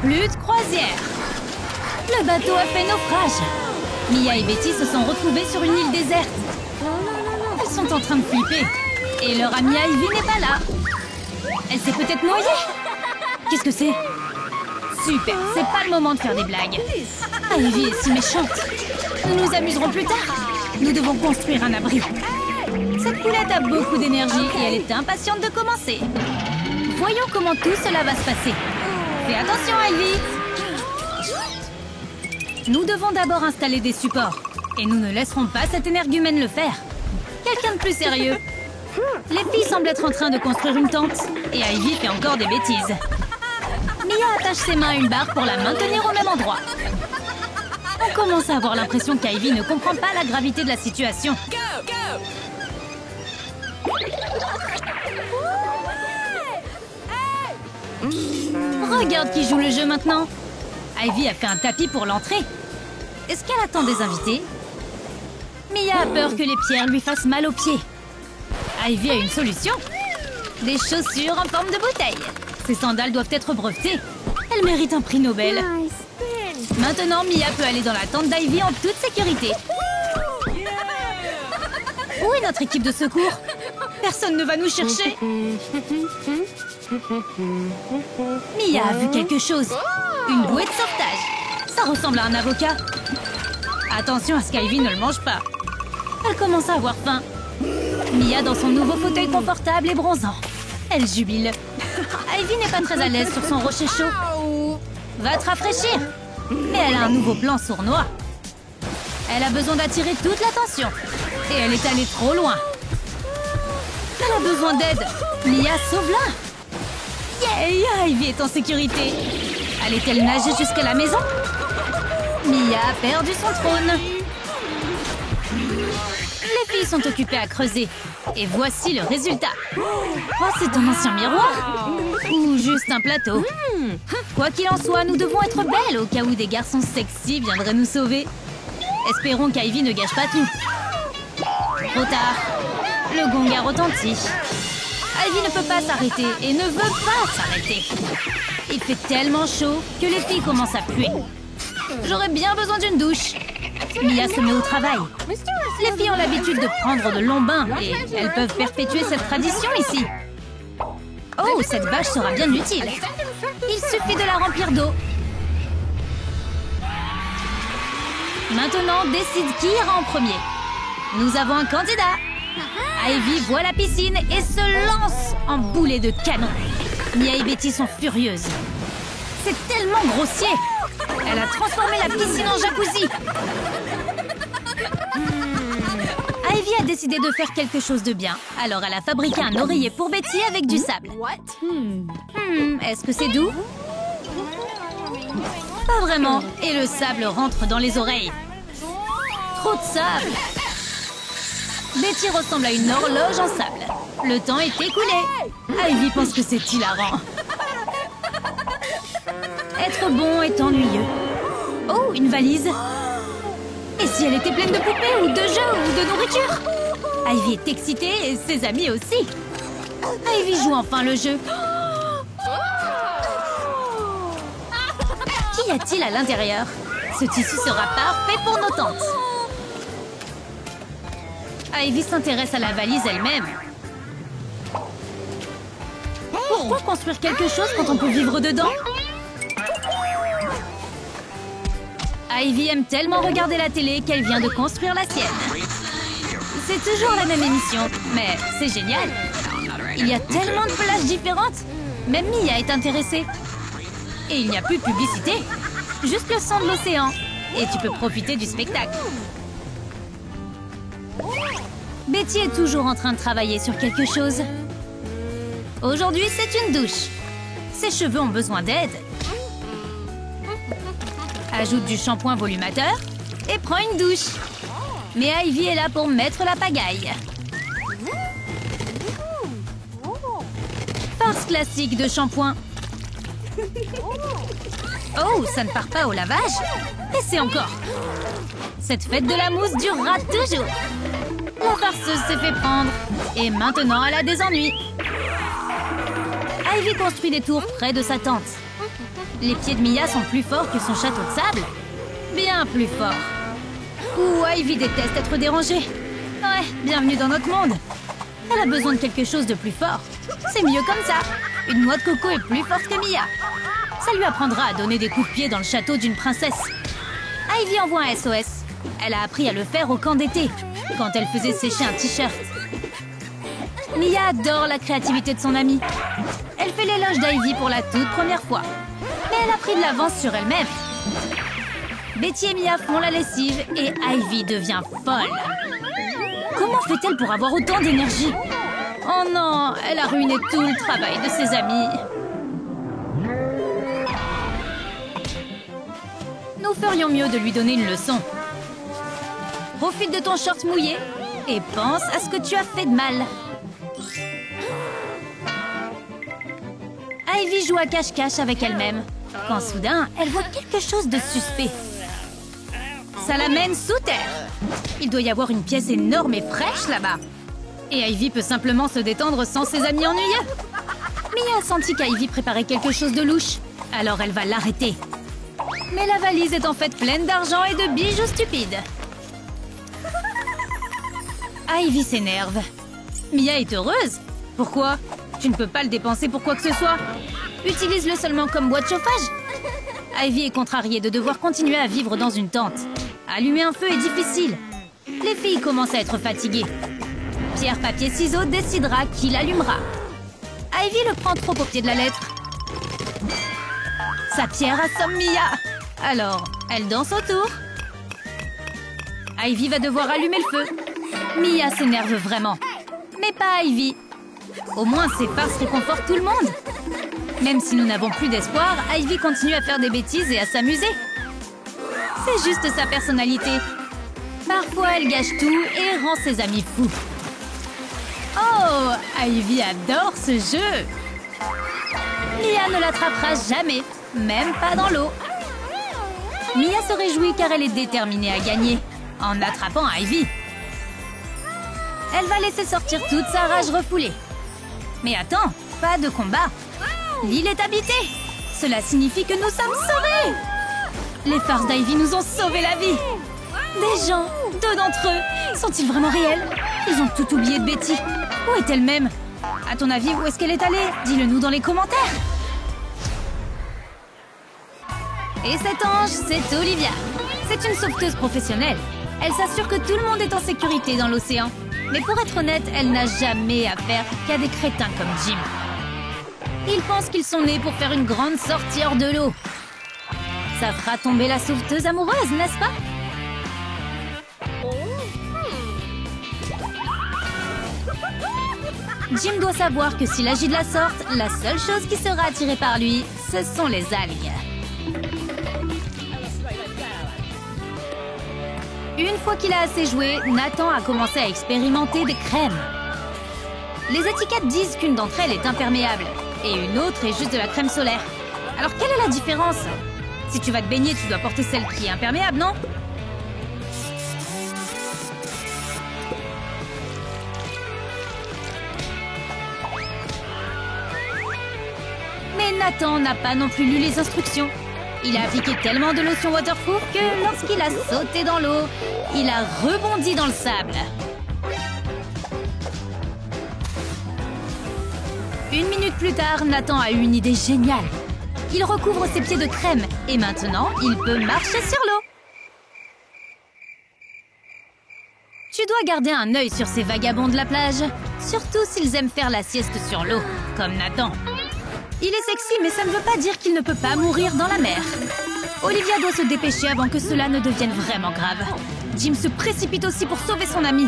Plus de croisière. Le bateau a fait naufrage. Mia et Betty se sont retrouvées sur une île déserte. Elles sont en train de flipper. Et leur amie Ivy n'est pas là. Elle s'est peut-être noyée. Qu'est-ce que c'est? Super, c'est pas le moment de faire des blagues. Ivy est si méchante. Nous nous amuserons plus tard. Nous devons construire un abri. Cette poulette a beaucoup d'énergie et elle est impatiente de commencer. Voyons comment tout cela va se passer. Fais attention, Ivy. Nous devons d'abord installer des supports. Et nous ne laisserons pas cette énergumène le faire. Quelqu'un de plus sérieux. Les filles semblent être en train de construire une tente. Et Ivy fait encore des bêtises. Mia attache ses mains à une barre pour la maintenir au même endroit. On commence à avoir l'impression qu'Ivy ne comprend pas la gravité de la situation. Regarde qui joue le jeu maintenant. Ivy a fait un tapis pour l'entrée. Est-ce qu'elle attend des invités? Mia a peur que les pierres lui fassent mal aux pieds. Ivy a une solution. Des chaussures en forme de bouteille. Ces sandales doivent être brevetées. Elles méritent un prix Nobel. Maintenant, Mia peut aller dans la tente d'Ivy en toute sécurité. Où est notre équipe de secours? Personne ne va nous chercher. Mia a vu quelque chose. Une bouée de sauvetage. Ça ressemble à un avocat. Attention à ce qu'Ivy ne le mange pas. Elle commence à avoir faim. Mia dans son nouveau fauteuil confortable et bronzant. Elle jubile. Ivy n'est pas très à l'aise sur son rocher chaud. Va te rafraîchir. Mais elle a un nouveau plan sournois. Elle a besoin d'attirer toute l'attention. Et elle est allée trop loin. Elle a besoin d'aide. Mia, sauve-la. Yeah, Ivy est en sécurité. Allait-elle nager jusqu'à la maison? Mia a perdu son trône. Les filles sont occupées à creuser. Et voici le résultat. Oh, c'est un ancien miroir. Ou juste un plateau. Quoi qu'il en soit, nous devons être belles au cas où des garçons sexy viendraient nous sauver. Espérons qu'Ivy ne gâche pas tout. Trop tard. Le gong a retenti. Ivy ne peut pas s'arrêter et ne veut pas s'arrêter. Il fait tellement chaud que les filles commencent à puer. J'aurais bien besoin d'une douche. Mia se met au travail. Les filles ont l'habitude de prendre de longs bains et elles peuvent perpétuer cette tradition ici. Oh, cette bâche sera bien utile. Il suffit de la remplir d'eau. Maintenant, décide qui ira en premier. Nous avons un candidat. Ivy voit la piscine et se lance en boulet de canon. Mia et Betty sont furieuses. C'est tellement grossier. Elle a transformé la piscine en jacuzzi. Ivy a décidé de faire quelque chose de bien. Alors elle a fabriqué un oreiller pour Betty avec du sable. Est-ce que c'est doux? Pas vraiment. Et le sable rentre dans les oreilles. Trop de sable. Betty ressemble à une horloge en sable. Le temps est écoulé. Ivy pense que c'est hilarant. Être bon est ennuyeux. Oh, une valise. Et si elle était pleine de poupées ou de jeux ou de nourriture? Ivy est excitée et ses amis aussi. Ivy joue enfin le jeu. Qu'y a-t-il à l'intérieur? Ce tissu sera parfait pour nos tentes. Ivy s'intéresse à la valise elle-même. Pourquoi construire quelque chose quand on peut vivre dedans? Ivy aime tellement regarder la télé qu'elle vient de construire la sienne. C'est toujours la même émission, mais c'est génial. Il y a tellement de plages différentes. Même Mia est intéressée. Et il n'y a plus de publicité. Juste le son de l'océan. Et tu peux profiter du spectacle. Betty est toujours en train de travailler sur quelque chose. Aujourd'hui, c'est une douche. Ses cheveux ont besoin d'aide. Ajoute du shampoing volumateur et prends une douche. Mais Ivy est là pour mettre la pagaille. Farce classique de shampoing. Oh, ça ne part pas au lavage. Essaie encore. Cette fête de la mousse durera toujours. La farceuse s'est fait prendre. Et maintenant, elle a des ennuis. Ivy construit des tours près de sa tente. Les pieds de Mia sont plus forts que son château de sable. Bien plus forts. Ouh, Ivy déteste être dérangée. Ouais, bienvenue dans notre monde. Elle a besoin de quelque chose de plus fort. C'est mieux comme ça. Une noix de coco est plus forte que Mia. Ça lui apprendra à donner des coups de pied dans le château d'une princesse. Ivy envoie un SOS. Elle a appris à le faire au camp d'été, quand elle faisait sécher un t-shirt. Mia adore la créativité de son amie. Elle fait l'éloge d'Ivy pour la toute première fois. Mais elle a pris de l'avance sur elle-même. Betty et Mia font la lessive et Ivy devient folle. Comment fait-elle pour avoir autant d'énergie? Oh non, elle a ruiné tout le travail de ses amis. Nous ferions mieux de lui donner une leçon. Profite de ton short mouillé et pense à ce que tu as fait de mal. Ivy joue à cache-cache avec elle-même, quand soudain, elle voit quelque chose de suspect. Ça la mène sous terre. Il doit y avoir une pièce énorme et fraîche là-bas. Et Ivy peut simplement se détendre sans ses amis ennuyeux. Mia a senti qu'Ivy préparait quelque chose de louche, alors elle va l'arrêter. Mais la valise est en fait pleine d'argent et de bijoux stupides. Ivy s'énerve. Mia est heureuse. Pourquoi? Tu ne peux pas le dépenser pour quoi que ce soit. Utilise-le seulement comme bois de chauffage. Ivy est contrariée de devoir continuer à vivre dans une tente. Allumer un feu est difficile. Les filles commencent à être fatiguées. Pierre, papier, ciseaux décidera qui l'allumera. Ivy le prend trop au pied de la lettre. Sa pierre assomme Mia. Alors, elle danse autour. Ivy va devoir allumer le feu. Mia s'énerve vraiment. Mais pas Ivy. Au moins, ces farces réconfortent tout le monde. Même si nous n'avons plus d'espoir, Ivy continue à faire des bêtises et à s'amuser. C'est juste sa personnalité. Parfois, elle gâche tout et rend ses amis fous. Oh, Ivy adore ce jeu. Mia ne l'attrapera jamais, même pas dans l'eau. Mia se réjouit car elle est déterminée à gagner, en attrapant Ivy. Elle va laisser sortir toute sa rage refoulée. Mais attends, pas de combat. L'île est habitée. Cela signifie que nous sommes sauvés. Les farces d'Ivy nous ont sauvé la vie. Des gens, 2 d'entre eux, sont-ils vraiment réels? Ils ont tout oublié de Betty. Où est-elle même? À ton avis, où est-ce qu'elle est allée? Dis-le nous dans les commentaires. Et cet ange, c'est Olivia. C'est une sauveteuse professionnelle. Elle s'assure que tout le monde est en sécurité dans l'océan. Mais pour être honnête, elle n'a jamais affaire qu'à des crétins comme Jim. Ils pensent qu'ils sont nés pour faire une grande sortie hors de l'eau. Ça fera tomber la sauveteuse amoureuse, n'est-ce pas? Jim doit savoir que s'il agit de la sorte, la seule chose qui sera attirée par lui, ce sont les algues. Une fois qu'il a assez joué, Nathan a commencé à expérimenter des crèmes. Les étiquettes disent qu'une d'entre elles est imperméable et une autre est juste de la crème solaire. Alors quelle est la différence? Si tu vas te baigner, tu dois porter celle qui est imperméable, non? Mais Nathan n'a pas non plus lu les instructions. Il a appliqué tellement de lotion waterproof que lorsqu'il a sauté dans l'eau, il a rebondi dans le sable. Une minute plus tard, Nathan a eu une idée géniale. Il recouvre ses pieds de crème et maintenant, il peut marcher sur l'eau. Tu dois garder un œil sur ces vagabonds de la plage, surtout s'ils aiment faire la sieste sur l'eau, comme Nathan. Il est sexy, mais ça ne veut pas dire qu'il ne peut pas mourir dans la mer. Olivia doit se dépêcher avant que cela ne devienne vraiment grave. Jim se précipite aussi pour sauver son ami.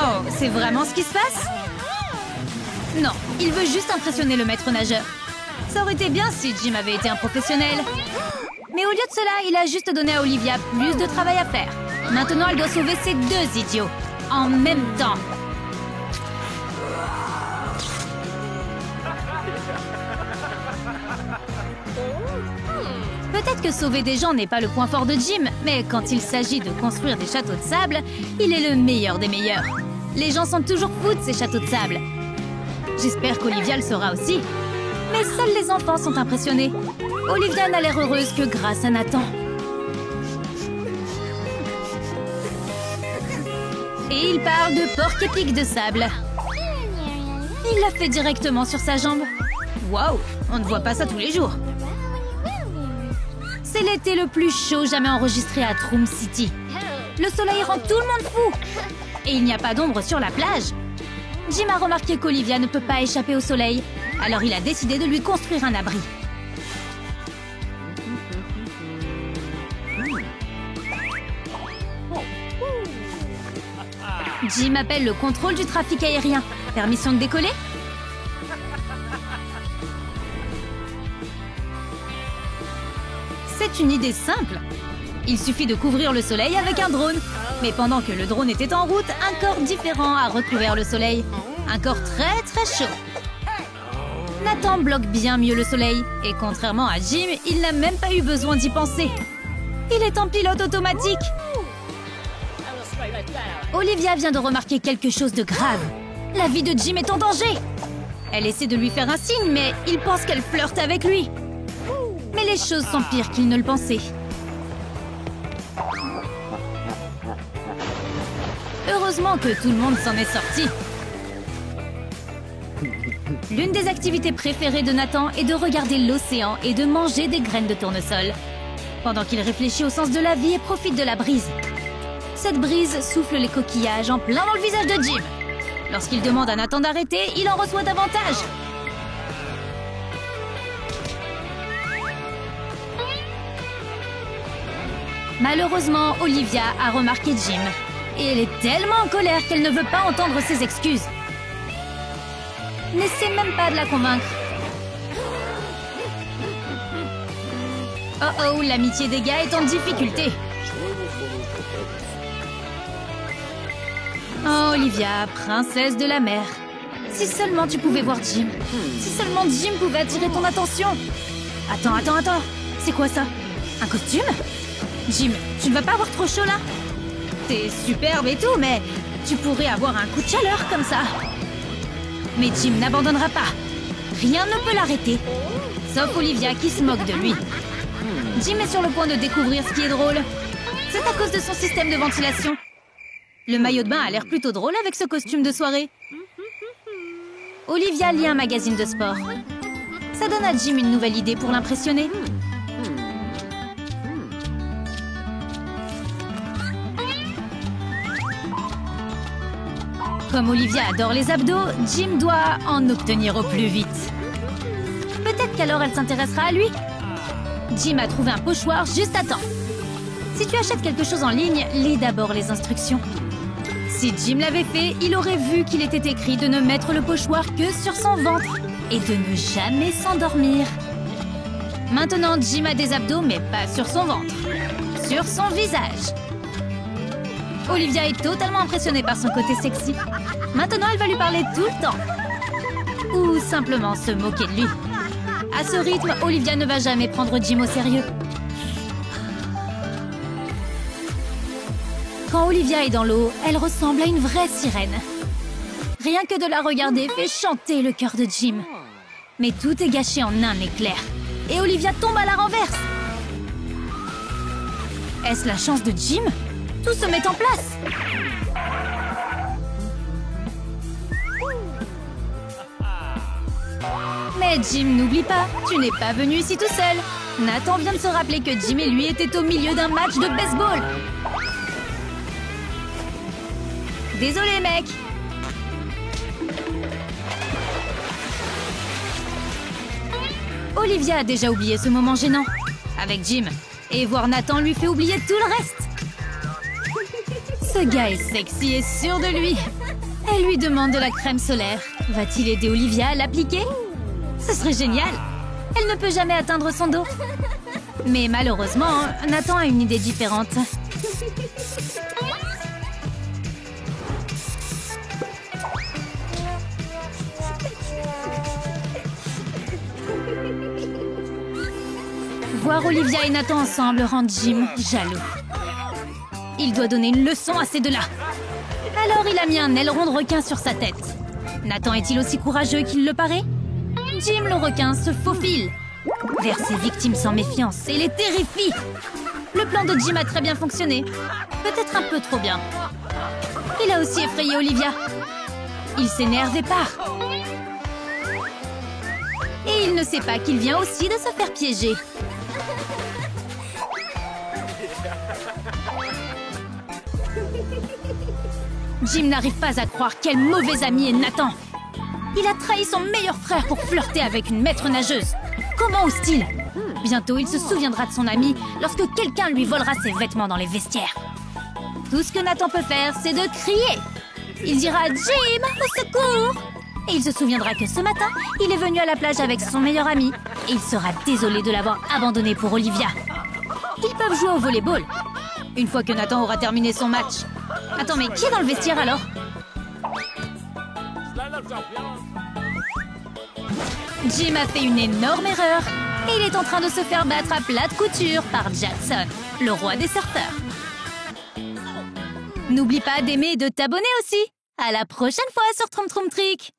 Oh, c'est vraiment ce qui se passe? Non, il veut juste impressionner le maître nageur. Ça aurait été bien si Jim avait été un professionnel. Mais au lieu de cela, il a juste donné à Olivia plus de travail à faire. Maintenant, elle doit sauver ces 2 idiots. En même temps. Peut-être que sauver des gens n'est pas le point fort de Jim, mais quand il s'agit de construire des châteaux de sable, il est le meilleur des meilleurs. Les gens sont toujours fous de ces châteaux de sable. J'espère qu'Olivia le sera aussi. Mais seuls les enfants sont impressionnés. Olivia n'a l'air heureuse que grâce à Nathan. Et il parle de porc épic de sable. Il l'a fait directement sur sa jambe. Waouh, on ne voit pas ça tous les jours. C'est l'été le plus chaud jamais enregistré à Troom City. Le soleil rend tout le monde fou. Et il n'y a pas d'ombre sur la plage. Jim a remarqué qu'Olivia ne peut pas échapper au soleil. Alors il a décidé de lui construire un abri. Jim appelle le contrôle du trafic aérien. Permission de décoller? C'est une idée simple. Il suffit de couvrir le soleil avec un drone. Mais pendant que le drone était en route, un corps différent a recouvert le soleil. Un corps très très chaud. Nathan bloque bien mieux le soleil. Et contrairement à Jim, il n'a même pas eu besoin d'y penser. Il est en pilote automatique. Olivia vient de remarquer quelque chose de grave. La vie de Jim est en danger. Elle essaie de lui faire un signe, mais il pense qu'elle flirte avec lui. Mais les choses sont pires qu'il ne le pensait. Heureusement que tout le monde s'en est sorti. L'une des activités préférées de Nathan est de regarder l'océan et de manger des graines de tournesol. Pendant qu'il réfléchit au sens de la vie et profite de la brise. Cette brise souffle les coquillages en plein dans le visage de Jim. Lorsqu'il demande à Nathan d'arrêter, il en reçoit davantage. Malheureusement, Olivia a remarqué Jim. Et elle est tellement en colère qu'elle ne veut pas entendre ses excuses. N'essaie même pas de la convaincre. Oh oh, l'amitié des gars est en difficulté. Oh, Olivia, princesse de la mer. Si seulement tu pouvais voir Jim. Si seulement Jim pouvait attirer ton attention. Attends. C'est quoi ça? Un costume? Jim, tu ne vas pas avoir trop chaud là? T'es superbe et tout, mais tu pourrais avoir un coup de chaleur comme ça. Mais Jim n'abandonnera pas. Rien ne peut l'arrêter. Sauf Olivia qui se moque de lui. Jim est sur le point de découvrir ce qui est drôle. C'est à cause de son système de ventilation. Le maillot de bain a l'air plutôt drôle avec ce costume de soirée. Olivia lit un magazine de sport. Ça donne à Jim une nouvelle idée pour l'impressionner. Comme Olivia adore les abdos, Jim doit en obtenir au plus vite. Peut-être qu'alors elle s'intéressera à lui. Jim a trouvé un pochoir juste à temps. Si tu achètes quelque chose en ligne, lis d'abord les instructions. Si Jim l'avait fait, il aurait vu qu'il était écrit de ne mettre le pochoir que sur son ventre et de ne jamais s'endormir. Maintenant, Jim a des abdos, mais pas sur son ventre. Sur son visage. Olivia est totalement impressionnée par son côté sexy. Maintenant, elle va lui parler tout le temps. Ou simplement se moquer de lui. À ce rythme, Olivia ne va jamais prendre Jim au sérieux. Quand Olivia est dans l'eau, elle ressemble à une vraie sirène. Rien que de la regarder fait chanter le cœur de Jim. Mais tout est gâché en un éclair. Et Olivia tombe à la renverse. Est-ce la chance de Jim? Tout se met en place. Mais Jim, n'oublie pas, tu n'es pas venu ici tout seul. Nathan vient de se rappeler que Jim et lui étaient au milieu d'un match de baseball. Désolé, mec. Olivia a déjà oublié ce moment gênant avec Jim. Et voir Nathan lui fait oublier tout le reste. Ce gars est sexy et sûr de lui. Elle lui demande de la crème solaire. Va-t-il aider Olivia à l'appliquer? Ce serait génial. Elle ne peut jamais atteindre son dos. Mais malheureusement, Nathan a une idée différente. Voir Olivia et Nathan ensemble rend Jim jaloux. Il doit donner une leçon à ces deux-là. Alors il a mis un aileron de requin sur sa tête. Nathan est-il aussi courageux qu'il le paraît? Jim le requin se faufile vers ses victimes sans méfiance et les terrifie. Le plan de Jim a très bien fonctionné. Peut-être un peu trop bien. Il a aussi effrayé Olivia. Il s'énerve et part. Et il ne sait pas qu'il vient aussi de se faire piéger. Jim n'arrive pas à croire quel mauvais ami est Nathan. Il a trahi son meilleur frère pour flirter avec une maître nageuse. Comment ose-t-il? Bientôt, il se souviendra de son ami lorsque quelqu'un lui volera ses vêtements dans les vestiaires. Tout ce que Nathan peut faire, c'est de crier. Il dira « Jim, au secours !» Et il se souviendra que ce matin, il est venu à la plage avec son meilleur ami. Et il sera désolé de l'avoir abandonné pour Olivia. Ils peuvent jouer au volleyball. Une fois que Nathan aura terminé son match. Attends, mais qui est dans le vestiaire alors? Jim a fait une énorme erreur. Et il est en train de se faire battre à plate couture par Jackson, le roi des surfeurs. N'oublie pas d'aimer et de t'abonner aussi. À la prochaine fois sur Troum Troum Trick.